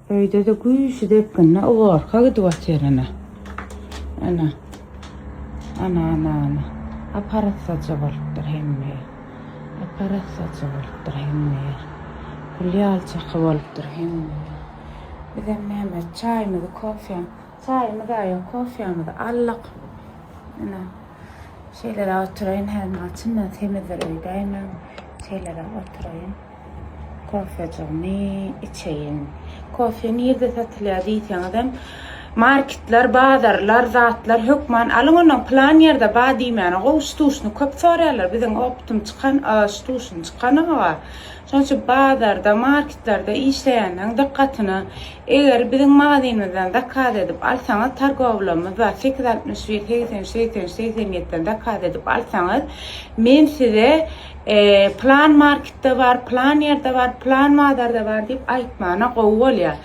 Öyde de güýşi depkinne ugarka gidip yerine. Ana. Aparat saça bolupdyr hemme. Aparat saça bolupdyr hemme. Kulyal çakı bolupdyr hemme. Bir de Mehmet çaýmyzy, kofýam. Çaýmy gaýa, kofýamy da allyk. Ana. Şeylere oturayın hem açımda temizler öydeyim. Şeylere oturayın. Kofyacığını içeyim. Kofya nerede satılıyor diysen adam. Marketler, bazarlar, zatlar, hükman alın ondan plan yerde bağ diyeyim yani. O stuşunu köp soruyorlar. Bizim optum çıkan, stuşun çıkanı var. Sonuçta bazarda, marketlerde işleyenlerin dikkatini eğer bizim mağazimizden dikkat edip alsanız targovlamız var. 861, 87'den dikkat edip alsanız men size plan markette var, plan yerde var, plan mağazarda var deyip aytmana qoğul ya.